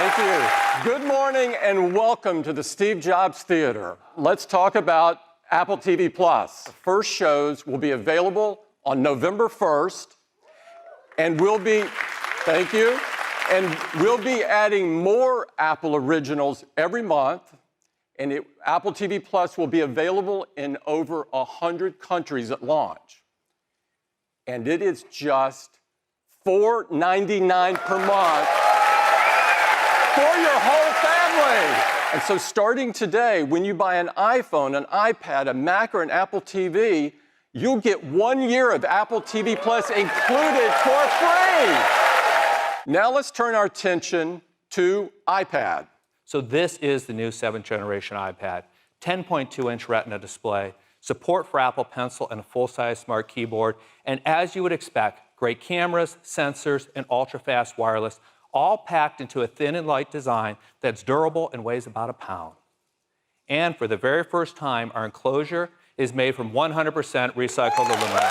Thank you. Good morning and welcome to the Steve Jobs Theater. Let's talk about Apple TV+. The first shows will be available on November 1st, and thank you, and we'll be adding more Apple originals every month, and Apple TV+ will be available in over 100 countries at launch. And it is just $4.99 per month for your whole family. And so starting today, when you buy an iPhone, an iPad, a Mac, or an Apple TV, you'll get 1 year of Apple TV+ included for free. Now let's turn our attention to iPad. So this is the new 7th generation iPad, 10.2-inch Retina display, support for Apple Pencil and a full-size smart keyboard, and as you would expect, great cameras, sensors, and ultra-fast wireless, all packed into a thin and light design that's durable and weighs about a pound. And for the very first time, our enclosure is made from 100% recycled aluminum.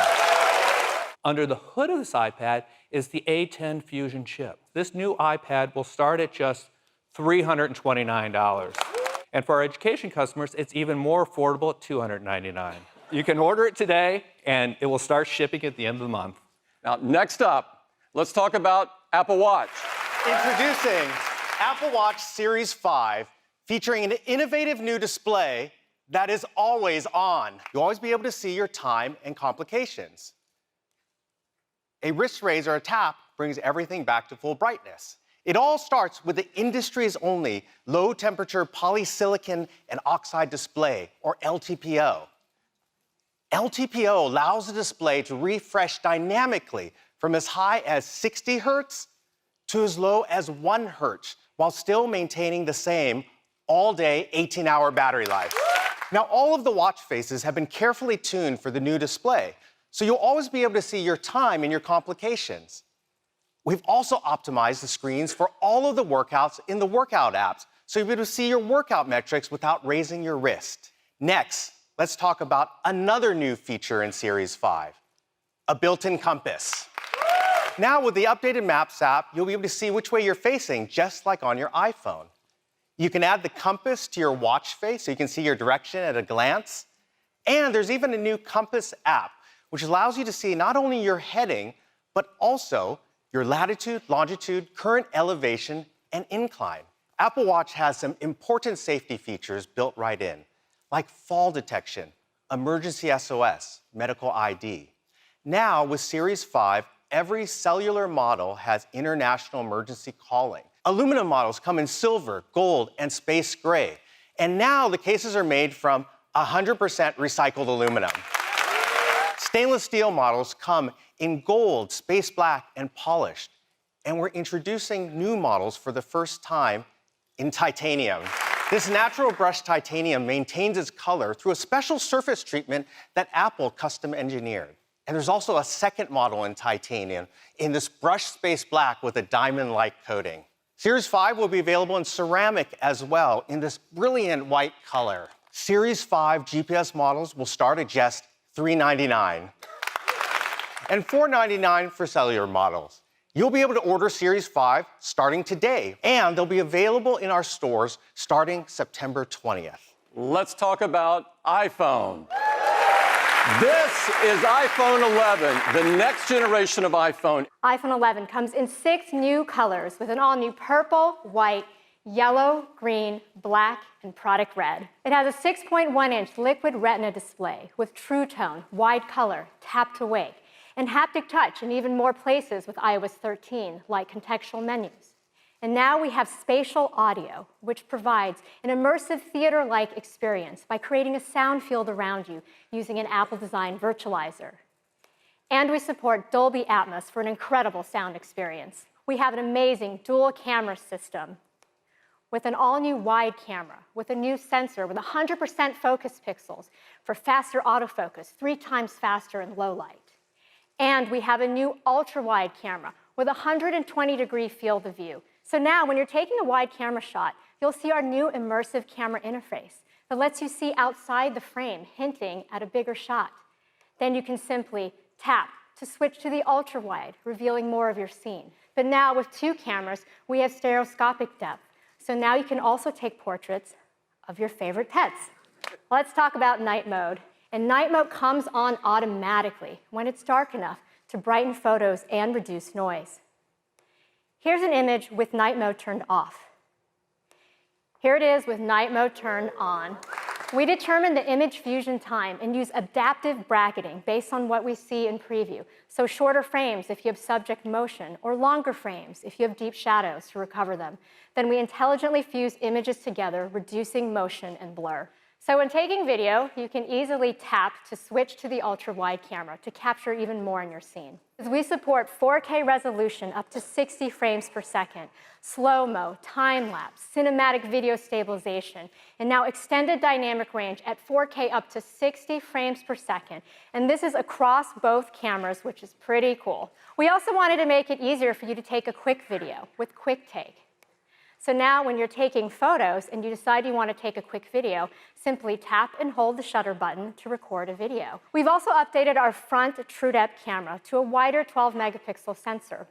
Under the hood of this iPad is the A10 Fusion chip. This new iPad will start at just $329. And for our education customers, it's even more affordable at $299. You can order it today, and it will start shipping at the end of the month. Now, next up, let's talk about Apple Watch. Introducing Apple Watch Series 5, featuring an innovative new display that is always on. You'll always be able to see your time and complications. A wrist raise or a tap brings everything back to full brightness. It all starts with the industry's only low-temperature polysilicon and oxide display, or LTPO. LTPO allows the display to refresh dynamically from as high as 60 hertz to as low as 1 hertz, while still maintaining the same all-day 18-hour battery life. Now, all of the watch faces have been carefully tuned for the new display, so you'll always be able to see your time and your complications. We've also optimized the screens for all of the workouts in the workout apps, so you'll be able to see your workout metrics without raising your wrist. Next, let's talk about another new feature in Series 5, a built-in compass. Now, with the updated Maps app, you'll be able to see which way you're facing, just like on your iPhone. You can add the compass to your watch face so you can see your direction at a glance. And there's even a new compass app, which allows you to see not only your heading, but also your latitude, longitude, current elevation, and incline. Apple Watch has some important safety features built right in, like fall detection, emergency SOS, medical ID. Now, with Series 5, every cellular model has international emergency calling. Aluminum models come in silver, gold, and space gray. And now the cases are made from 100% recycled aluminum. Stainless steel models come in gold, space black, and polished. And we're introducing new models for the first time in titanium. This natural brushed titanium maintains its color through a special surface treatment that Apple custom engineered. And there's also a second model in titanium in this brushed space black with a diamond-like coating. Series 5 will be available in ceramic as well in this brilliant white color. Series 5 GPS models will start at just $399 and $499 for cellular models. You'll be able to order Series 5 starting today, and they'll be available in our stores starting September 20th. Let's talk about iPhone. This is iPhone 11, the next generation of iPhone. iPhone 11 comes in 6 new colors with an all-new purple, white, yellow, green, black, and product red. It has a 6.1-inch liquid retina display with True Tone, wide color, tap to wake, and haptic touch in even more places with iOS 13, like contextual menus. And now we have spatial audio, which provides an immersive theater-like experience by creating a sound field around you using an Apple-designed virtualizer. And we support Dolby Atmos for an incredible sound experience. We have an amazing dual camera system with an all-new wide camera, with a new sensor with 100% focus pixels for faster autofocus, 3 times faster in low light. And we have a new ultra-wide camera with a 120-degree field of view. So now, when you're taking a wide camera shot, you'll see our new immersive camera interface that lets you see outside the frame, hinting at a bigger shot. Then you can simply tap to switch to the ultra-wide, revealing more of your scene. But now with 2 cameras, we have stereoscopic depth. So now you can also take portraits of your favorite pets. Let's talk about night mode. And night mode comes on automatically when it's dark enough to brighten photos and reduce noise. Here's an image with night mode turned off. Here it is with night mode turned on. We determine the image fusion time and use adaptive bracketing based on what we see in preview. So shorter frames if you have subject motion, or longer frames if you have deep shadows to recover them. Then we intelligently fuse images together, reducing motion and blur. So when taking video, you can easily tap to switch to the ultra-wide camera to capture even more in your scene. We support 4K resolution up to 60 frames per second, slow-mo, time-lapse, cinematic video stabilization, and now extended dynamic range at 4K up to 60 frames per second. And this is across both cameras, which is pretty cool. We also wanted to make it easier for you to take a quick video with Quick Take. So now when you're taking photos and you decide you want to take a quick video, simply tap and hold the shutter button to record a video. We've also updated our front TrueDepth camera to a wider 12-megapixel sensor.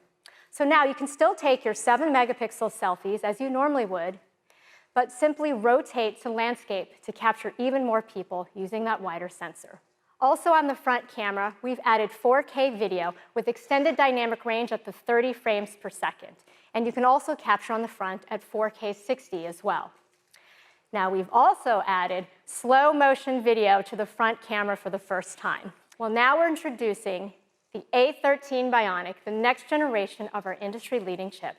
So now you can still take your 7-megapixel selfies as you normally would, but simply rotate to landscape to capture even more people using that wider sensor. Also on the front camera, we've added 4K video with extended dynamic range up to 30 frames per second. And you can also capture on the front at 4K 60 as well. Now we've also added slow motion video to the front camera for the first time. Well, now we're introducing the A13 Bionic, the next generation of our industry-leading chip.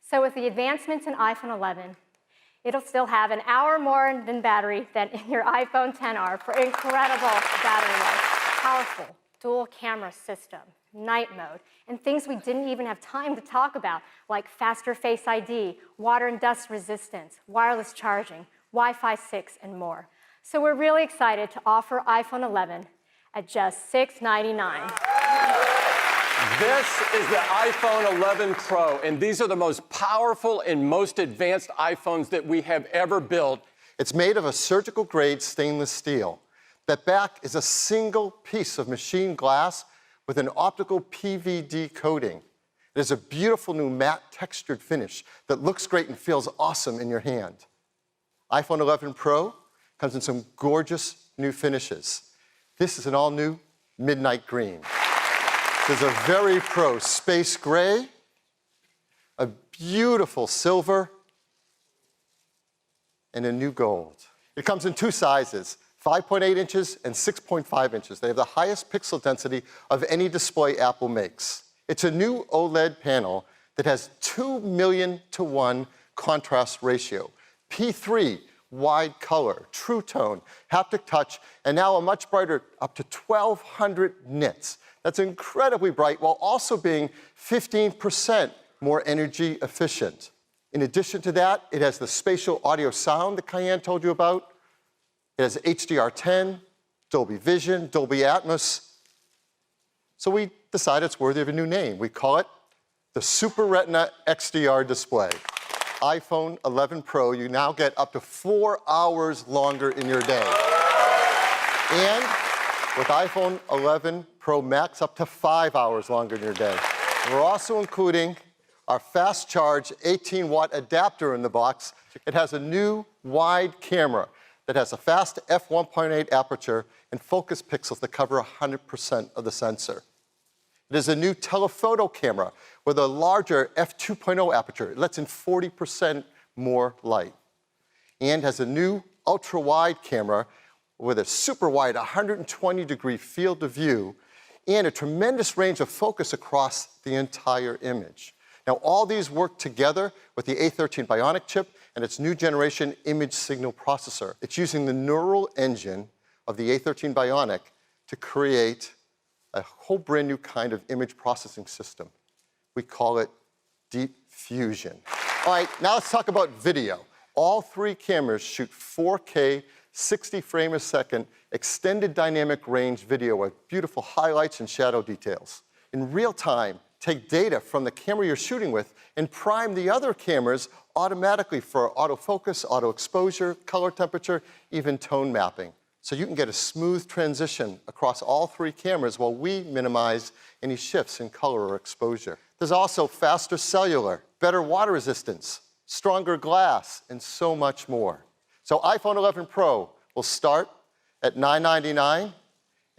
So with the advancements in iPhone 11, it'll still have an hour more than battery than in your iPhone XR for incredible battery life. Powerful dual camera system, night mode, and things we didn't even have time to talk about, like faster Face ID, water and dust resistance, wireless charging, Wi-Fi 6, and more. So we're really excited to offer iPhone 11 at just $699. This is the iPhone 11 Pro, and these are the most powerful and most advanced iPhones that we have ever built. It's made of a surgical-grade stainless steel. That back is a single piece of machined glass with an optical PVD coating. It is a beautiful new matte textured finish that looks great and feels awesome in your hand. iPhone 11 Pro comes in some gorgeous new finishes. This is an all-new midnight green. There's a very pro space gray, a beautiful silver, and a new gold. It comes in 2 sizes, 5.8 inches and 6.5 inches. They have the highest pixel density of any display Apple makes. It's a new OLED panel that has 2 million to 1 contrast ratio, P3 wide color, true tone, haptic touch, and now a much brighter, up to 1,200 nits. That's incredibly bright while also being 15% more energy efficient. In addition to that, it has the spatial audio sound that Cayenne told you about. It has HDR10, Dolby Vision, Dolby Atmos. So we decided it's worthy of a new name. We call it the Super Retina XDR display. iPhone 11 Pro, you now get up to 4 hours longer in your day. And with iPhone 11 Pro Max, up to 5 hours longer in your day. We're also including our fast charge 18-watt adapter in the box. It has a new wide camera that has a fast f1.8 aperture and focus pixels that cover 100% of the sensor. It is a new telephoto camera with a larger f2.0 aperture. It lets in 40% more light. And has a new ultra-wide camera with a super wide 120-degree field of view and a tremendous range of focus across the entire image. Now, all these work together with the A13 Bionic chip and its new generation image signal processor. It's using the neural engine of the A13 Bionic to create a whole brand new kind of image processing system. We call it Deep Fusion. All right, now let's talk about video. All 3 cameras shoot 4K, 60 frames a second, extended dynamic range video with beautiful highlights and shadow details. In real time, take data from the camera you're shooting with and prime the other cameras automatically for autofocus, auto exposure, color temperature, even tone mapping. So you can get a smooth transition across all three cameras while we minimize any shifts in color or exposure. There's also faster cellular, better water resistance, stronger glass, and so much more. So iPhone 11 Pro will start at $999,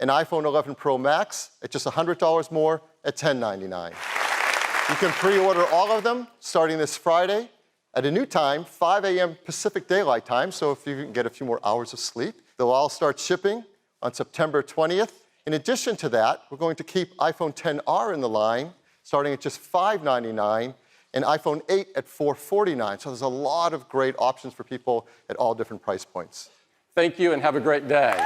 and iPhone 11 Pro Max at just $100 more at $1099. You can pre-order all of them starting this Friday at a new time, 5 a.m. Pacific Daylight Time, so if you can get a few more hours of sleep. They'll all start shipping on September 20th. In addition to that, we're going to keep iPhone XR in the line, starting at just $599, and iPhone 8 at $449. So there's a lot of great options for people at all different price points. Thank you and have a great day.